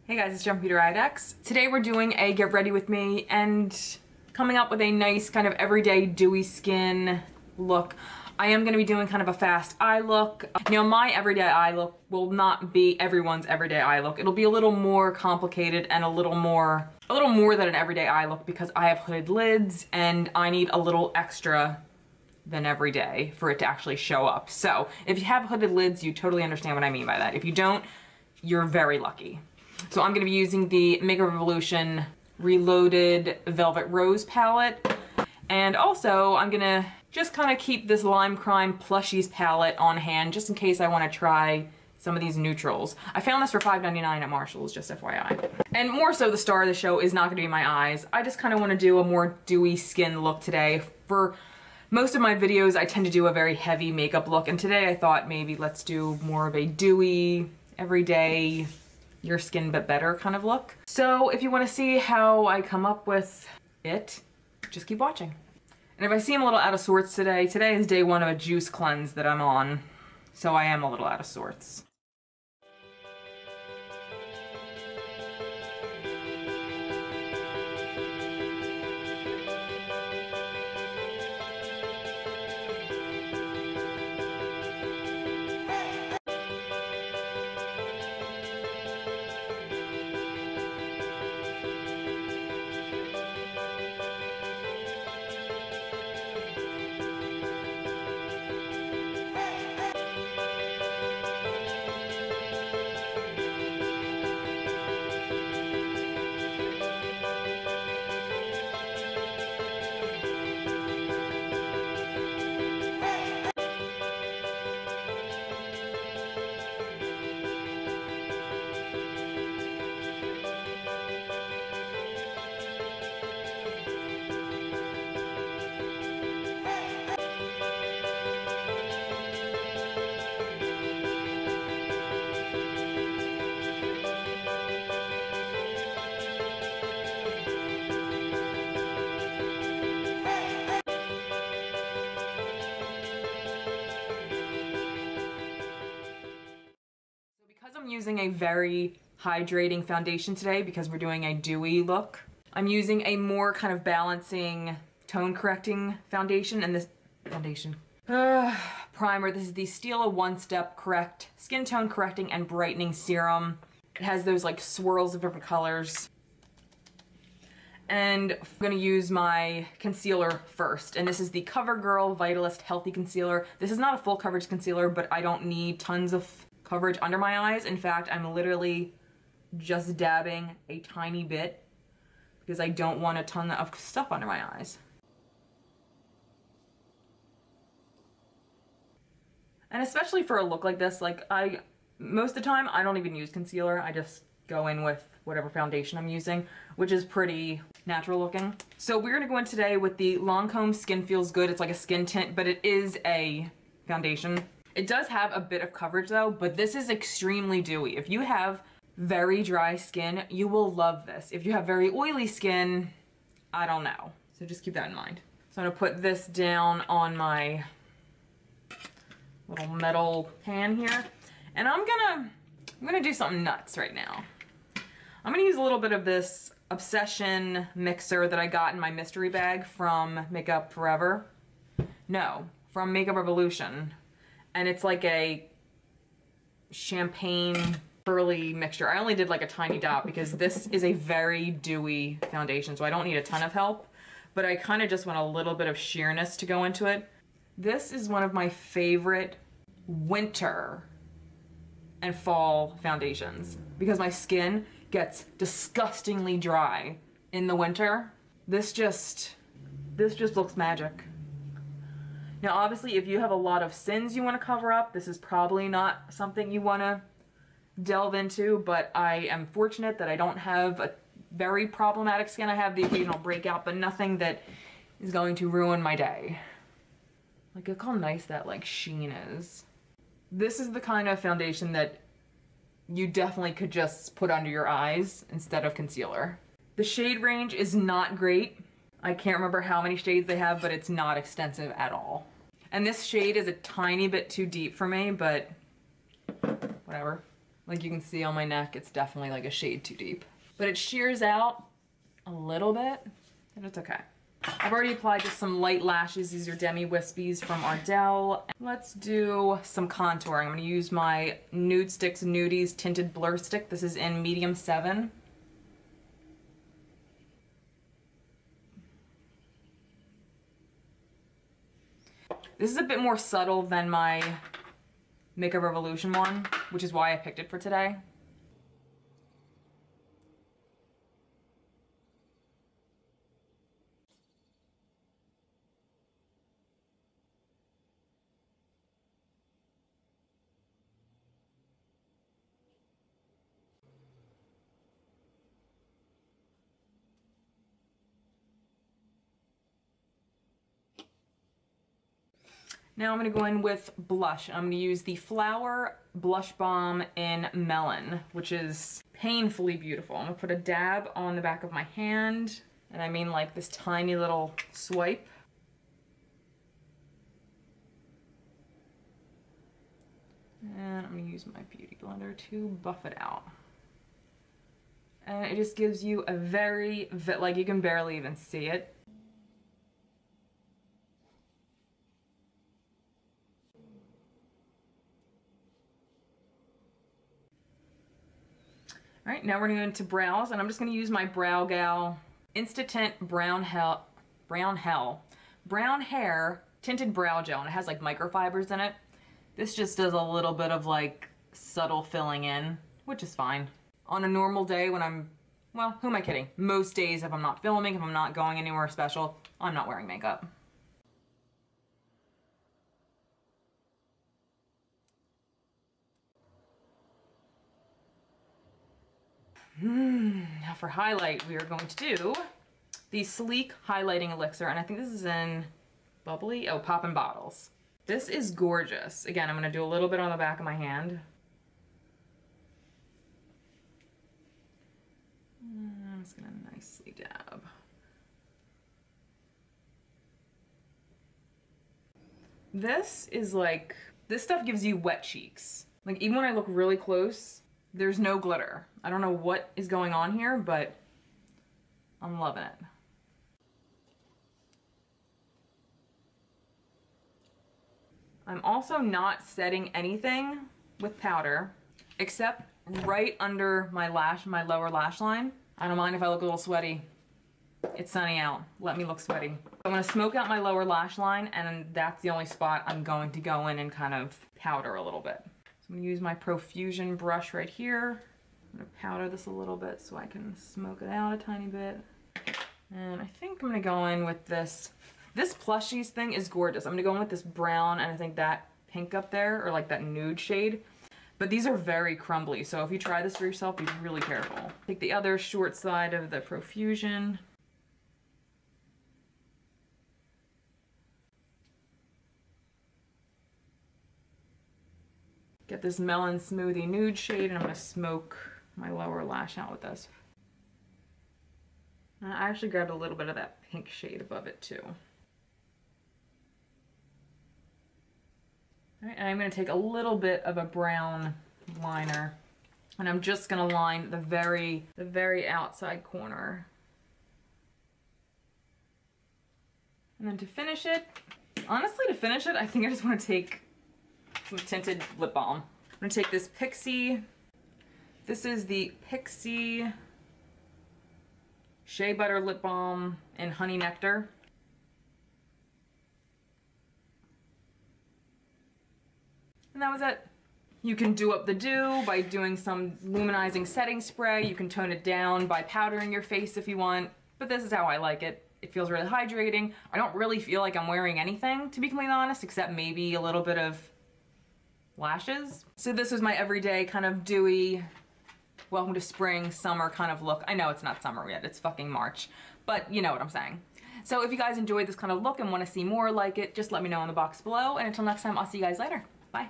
Hey guys, it's beautyriotx. Today we're doing a get ready with me and coming up with a nice kind of everyday dewy skin look. I am going to be doing kind of a fast eye look. Now my everyday eye look will not be everyone's everyday eye look. It'll be a little more complicated and a little more than an everyday eye look because I have hooded lids and I need a little extra than every day for it to actually show up. So if you have hooded lids, you totally understand what I mean by that. If you don't, you're very lucky. So I'm going to be using the Makeup Revolution Reloaded Velvet Rose palette. And also I'm going to just kind of keep this Lime Crime Plushies palette on hand just in case I want to try some of these neutrals. I found this for $5.99 at Marshall's, just FYI. And more so the star of the show is not going to be my eyes. I just kind of want to do a more dewy skin look today. For most of my videos I tend to do a very heavy makeup look, and today I thought maybe let's do more of a dewy, everyday, your skin but better kind of look. So if you want to see how I come up with it, just keep watching. And if I seem a little out of sorts today is day one of a juice cleanse that I'm on, so I am a little out of sorts. I'm using a very hydrating foundation today because we're doing a dewy look. I'm using a more kind of balancing, tone correcting foundation, and this primer. This is the Stila One Step Correct Skin Tone Correcting and Brightening Serum. It has those like swirls of different colors. And I'm gonna use my concealer first, and this is the CoverGirl Vitalist Healthy Concealer. This is not a full coverage concealer, but I don't need tons of coverage under my eyes. In fact, I'm literally just dabbing a tiny bit because I don't want a ton of stuff under my eyes. And especially for a look like this, like most of the time I don't even use concealer. I just go in with whatever foundation I'm using, which is pretty natural looking. So we're gonna go in today with the Lancome Skin Feels Good. It's like a skin tint, but it is a foundation. It does have a bit of coverage though, but this is extremely dewy. If you have very dry skin, you will love this. If you have very oily skin, I don't know. So just keep that in mind. So I'm gonna put this down on my little metal pan here. And I'm gonna do something nuts right now. I'm gonna use a little bit of this Obsession mixer that I got in my mystery bag from Makeup Forever. No, from Makeup Revolution. And it's like a champagne pearly mixture. I only did like a tiny dot because this is a very dewy foundation, so I don't need a ton of help, but I kind of just want a little bit of sheerness to go into it. This is one of my favorite winter and fall foundations because my skin gets disgustingly dry in the winter. This just looks magic. Now obviously if you have a lot of sins you want to cover up, this is probably not something you want to delve into, but I am fortunate that I don't have a very problematic skin. I have the occasional breakout, but nothing that is going to ruin my day. Like, look how nice that like sheen is. This is the kind of foundation that you definitely could just put under your eyes instead of concealer. The shade range is not great. I can't remember how many shades they have, but it's not extensive at all. And this shade is a tiny bit too deep for me, but whatever. Like you can see on my neck, it's definitely like a shade too deep. But it shears out a little bit, and it's okay. I've already applied just some light lashes. These are DEMI Wispies from Ardell. Let's do some contouring. I'm gonna use my NUDESTIX Nudies Tinted Blur Stick. This is in medium 7. This is a bit more subtle than my Makeup Revolution one, which is why I picked it for today. Now I'm gonna go in with blush. I'm gonna use the Flower Blush Balm in Melon, which is painfully beautiful. I'm gonna put a dab on the back of my hand, and I mean like this tiny little swipe. And I'm gonna use my beauty blender to buff it out. And it just gives you a very, like you can barely even see it. All right, now we're gonna go into brows, and I'm just gonna use my Brow Gal InstaTin Brown Hair Tinted Brow Gel, and it has like microfibers in it. This just does a little bit of like subtle filling in, which is fine. On a normal day when well, who am I kidding? Most days if I'm not filming, if I'm not going anywhere special, I'm not wearing makeup. Now for highlight, we are going to do the Sleek Highlighting Elixir, and I think this is in Bubbly, Poppin bottles. This is gorgeous. Again, I'm gonna do a little bit on the back of my hand. I'm just gonna nicely dab. This is like, this stuff gives you wet cheeks. Like even when I look really close, there's no glitter. I don't know what is going on here, but I'm loving it. I'm also not setting anything with powder except right under my lower lash line. I don't mind if I look a little sweaty. It's sunny out. Let me look sweaty. I'm gonna smoke out my lower lash line, and that's the only spot I'm going to go in and kind of powder a little bit. So I'm gonna use my Profusion brush right here. I'm gonna powder this a little bit so I can smoke it out a tiny bit. And I think I'm gonna go in with this. This Plushies thing is gorgeous. I'm gonna go in with this brown and I think that pink up there, or like that nude shade. But these are very crumbly, so if you try this for yourself, be really careful. Take the other short side of the Profusion. Get this Melon Smoothie Nude shade, and I'm gonna smoke my lower lash out with this. And I actually grabbed a little bit of that pink shade above it too. All right, and I'm gonna take a little bit of a brown liner, and I'm just gonna line the very outside corner. And then to finish it, honestly I think I just wanna take some tinted lip balm. I'm gonna take this PIXI. This is the PIXI Shea Butter Lip Balm in Honey Nectar. And that was it. You can do up the dew by doing some luminizing setting spray. You can tone it down by powdering your face if you want, but this is how I like it. It feels really hydrating. I don't really feel like I'm wearing anything, to be completely honest, except maybe a little bit of lashes. So this was my everyday kind of dewy, welcome to spring, summer kind of look. I know it's not summer yet, it's fucking March, but you know what I'm saying. So if you guys enjoyed this kind of look and want to see more like it, just let me know in the box below, and until next time, I'll see you guys later. Bye.